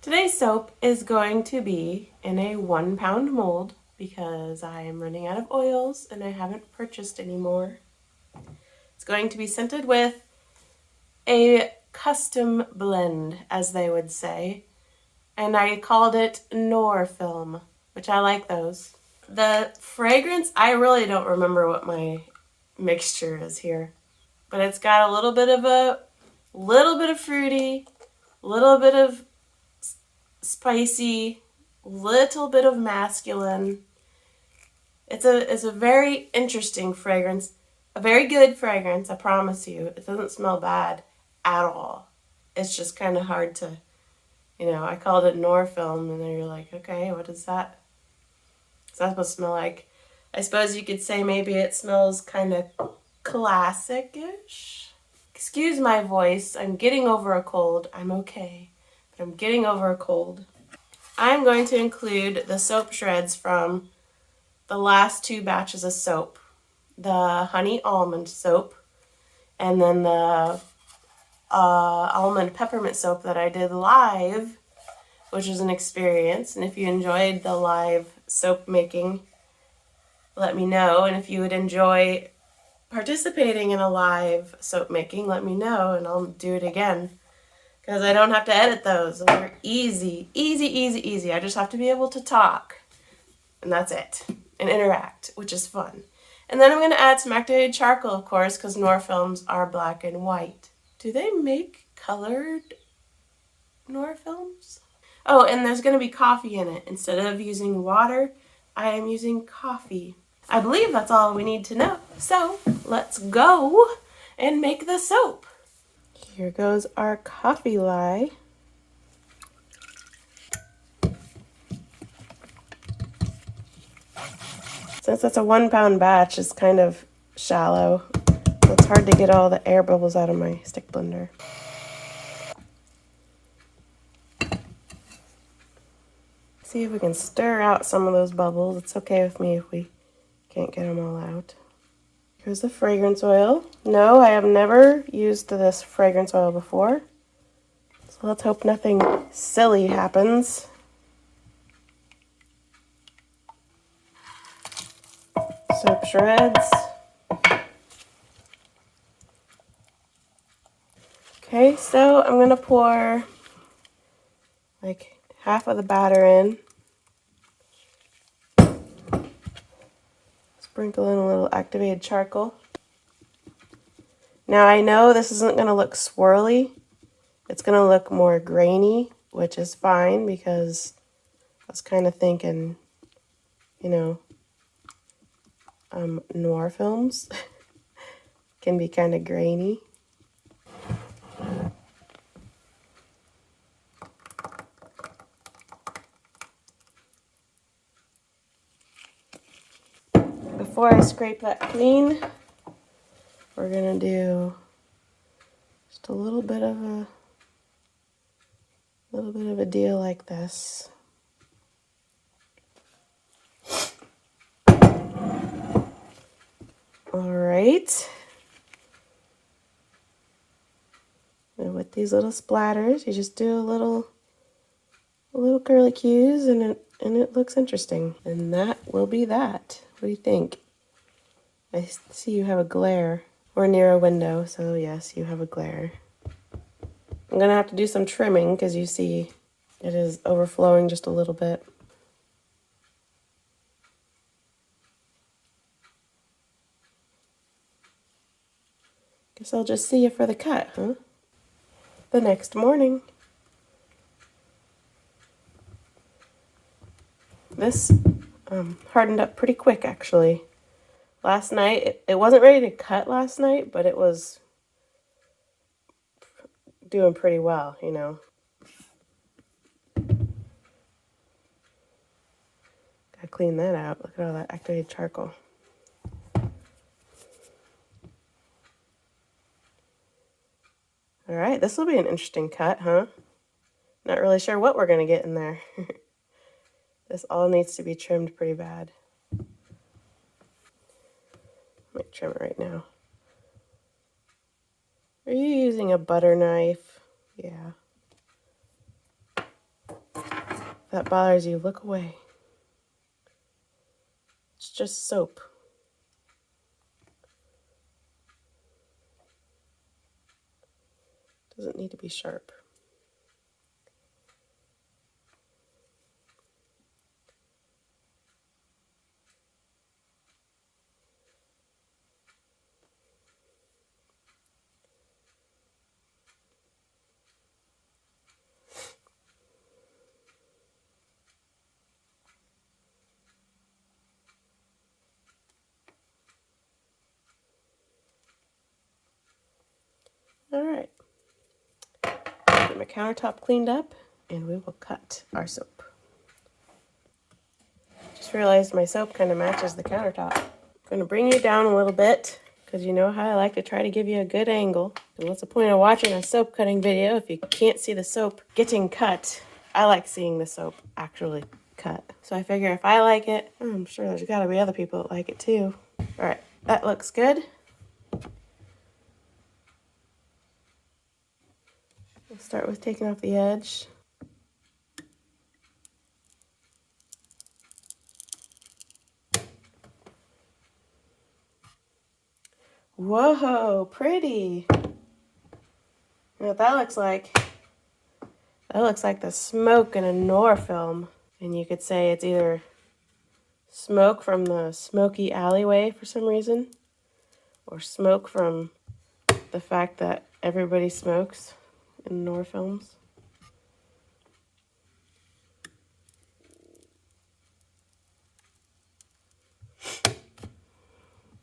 Today's soap is going to be in a 1 pound mold because I am running out of oils and I haven't purchased any more. It's going to be scented with a custom blend, as they would say, and I called it Noir Film, which I like those. The fragrance, I really don't remember what my mixture is here, but it's got a little bit of fruity, little bit of spicy, little bit of masculine. It's a very interesting fragrance, a very good fragrance, I promise you. It doesn't smell bad at all. It's just kind of hard to, I called it Noir Film, and then you're like, okay, what is that? What's that supposed to smell like? I suppose you could say maybe it smells kind of classic-ish. Excuse my voice, I'm getting over a cold. I'm okay, but I'm getting over a cold. I'm going to include the soap shreds from the last 2 batches of soap. The honey almond soap and then the almond peppermint soap that I did live, which is an experience. And if you enjoyed the live soap making, let me know. And if you would enjoy participating in a live soap making, let me know and I'll do it again. Because I don't have to edit those. They're easy, easy, easy, easy. I just have to be able to talk. And that's it. And interact, which is fun. And then I'm going to add some activated charcoal, of course, because Noir Films are black and white. Do they make colored Noir Films? Oh, and there's going to be coffee in it. Instead of using water, I am using coffee. I believe that's all we need to know. So let's go and make the soap. Here goes our coffee lye. Since it's a 1 pound batch, it's kind of shallow. It's hard to get all the air bubbles out of my stick blender. See if we can stir out some of those bubbles. It's okay with me if we can't get them all out. Here's the fragrance oil. No, I have never used this fragrance oil before. So let's hope nothing silly happens. Soap shreds. Okay, so I'm going to pour like half of the batter in. Sprinkle in a little activated charcoal. Now I know this isn't going to look swirly. It's going to look more grainy, which is fine because I was kind of thinking, Noir Films can be kind of grainy. Before I scrape that clean, we're going to do just a little bit of a deal like this. All right. And with these little splatters, you just do a little curly cues, and it looks interesting. And that will be that. What do you think? I see you have a glare. We're near a window, so yes, you have a glare. I'm gonna have to do some trimming because you see it is overflowing just a little bit. Guess I'll just see you for the cut, huh? The next morning. This hardened up pretty quick, actually. Last night, it wasn't ready to cut last night, but it was doing pretty well, Gotta clean that out. Look at all that activated charcoal. All right, this will be an interesting cut, huh? Not really sure what we're gonna get in there. This all needs to be trimmed pretty bad. Might trim it right now. Are you using a butter knife? Yeah. that bothers you, look away. It's just soap. Doesn't need to be sharp. All right. Get my countertop cleaned up, and we will cut our soap. Just realized my soap kind of matches the countertop. I'm going to bring you down a little bit, because you know how I like to try to give you a good angle. And what's the point of watching a soap cutting video if you can't see the soap getting cut? I like seeing the soap actually cut. So I figure if I like it, I'm sure there's got to be other people that like it too. All right, that looks good. We'll start with taking off the edge. Whoa, pretty. You know what that looks like? That looks like the smoke in a Noir film. And you could say it's either smoke from the smoky alleyway for some reason, or smoke from the fact that everybody smokes in Noir films.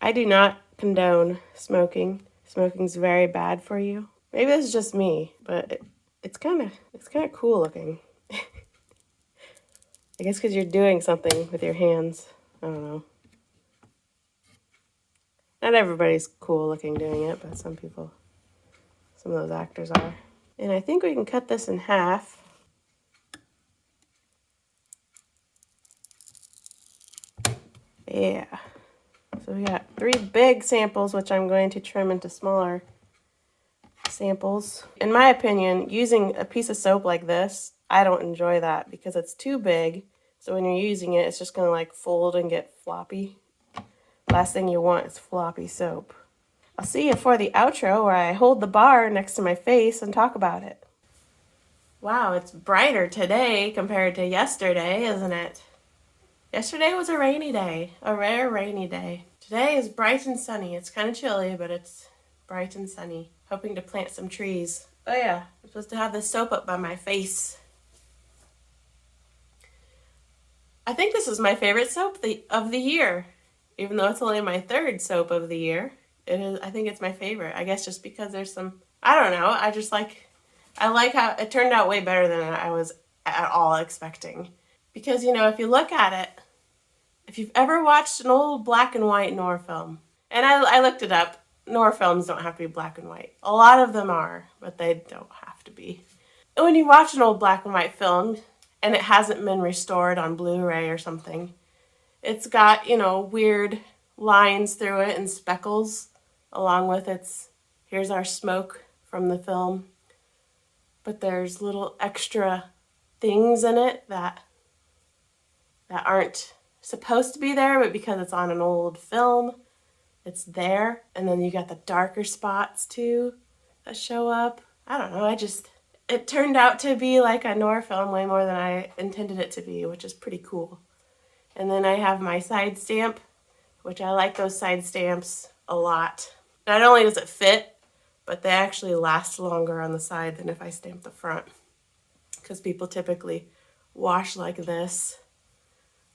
I do not condone smoking. Smoking's very bad for you. Maybe this is just me, but it's kind of cool looking. I guess because you're doing something with your hands. I don't know. Not everybody's cool looking doing it, but some people, some of those actors are. And I think we can cut this in half. Yeah. So we got 3 big samples, which I'm going to trim into smaller samples. In my opinion, using a piece of soap like this, I don't enjoy that because it's too big. So when you're using it, it's just going to like fold and get floppy. Last thing you want is floppy soap. I'll see you for the outro where I hold the bar next to my face and talk about it. Wow, it's brighter today compared to yesterday, isn't it? Yesterday was a rainy day, a rare rainy day. Today is bright and sunny. It's kind of chilly, but it's bright and sunny. Hoping to plant some trees. Oh yeah, I'm supposed to have this soap up by my face. I think this is my favorite soap of the year. Even though it's only my 3rd soap of the year, I think it's my favorite. I guess just because there's some, I don't know, I like how it turned out way better than I was at all expecting. Because, you know, if you look at it, if you've ever watched an old black and white Noir film, and I looked it up, Noir films don't have to be black and white. A lot of them are, but they don't have to be. And when you watch an old black and white film, and it hasn't been restored on Blu-ray or something, it's got, you know, weird lines through it and speckles, along with here's our smoke from the film. But there's little extra things in it that aren't supposed to be there, but because it's on an old film, it's there. And then you got the darker spots too that show up. I don't know, it turned out to be like a Noir film way more than I intended it to be, which is pretty cool. And then I have my side stamp, which I like those side stamps a lot. Not only does it fit, but they actually last longer on the side than if I stamp the front. Because people typically wash like this,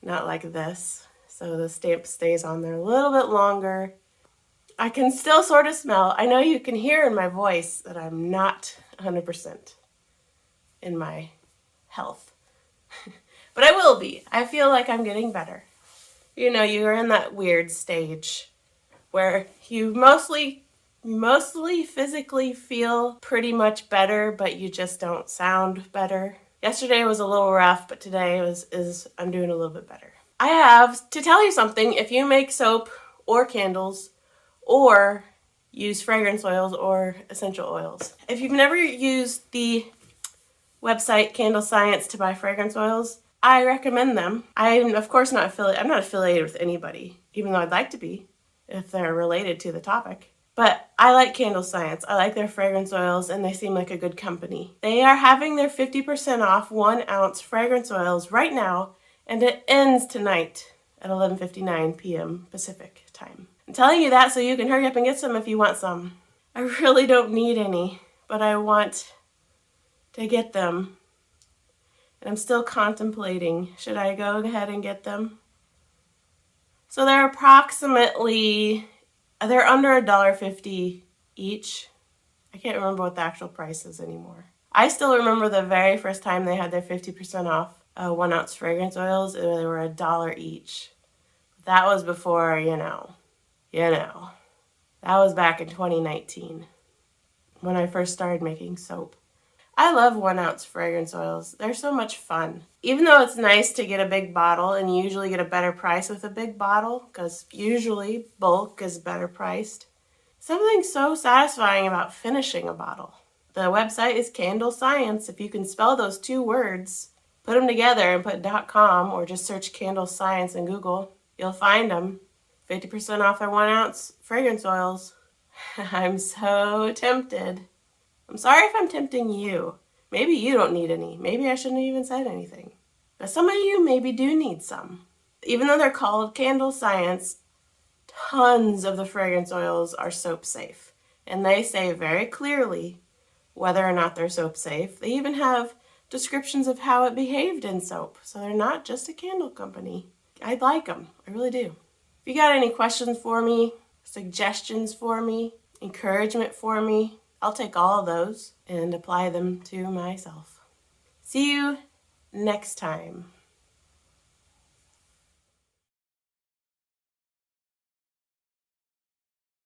not like this. So the stamp stays on there a little bit longer. I can still sort of smell. I know you can hear in my voice that I'm not 100% in my health. But I will be. I feel like I'm getting better. You know, you're in that weird stage where you mostly physically feel pretty much better, but you just don't sound better. Yesterday was a little rough, but today I'm doing a little bit better. I have to tell you something. If you make soap or candles or use fragrance oils or essential oils, if you've never used the website Candle Science to buy fragrance oils, I recommend them. I'm of course not affiliated. I'm not affiliated with anybody, even though I'd like to be if they're related to the topic. But I like Candle Science. I like their fragrance oils, and they seem like a good company. They are having their 50% off 1 ounce fragrance oils right now, and it ends tonight at 11:59 p.m. Pacific time. I'm telling you that so you can hurry up and get some if you want some. I really don't need any, but I want to get them. And I'm still contemplating, should I go ahead and get them? So they're under $1.50 each. I can't remember what the actual price is anymore. I still remember the very first time they had their 50% off 1 ounce fragrance oils. They were $1 each. That was before, that was back in 2019 when I first started making soap. I love 1 ounce fragrance oils. They're so much fun. Even though it's nice to get a big bottle, and you usually get a better price with a big bottle, because usually bulk is better priced, something so satisfying about finishing a bottle. The website is Candle Science. If you can spell those 2 words, put them together and put .com, or just search Candle Science in Google, you'll find them. 50% off their 1 ounce fragrance oils. I'm so tempted. I'm sorry if I'm tempting you. Maybe you don't need any. Maybe I shouldn't have even said anything. But some of you maybe do need some. Even though they're called Candle Science, tons of the fragrance oils are soap safe. And they say very clearly whether or not they're soap safe. They even have descriptions of how it behaved in soap. So they're not just a candle company. I like them. I really do. If you got any questions for me, suggestions for me, encouragement for me, I'll take all of those and apply them to myself. See you next time.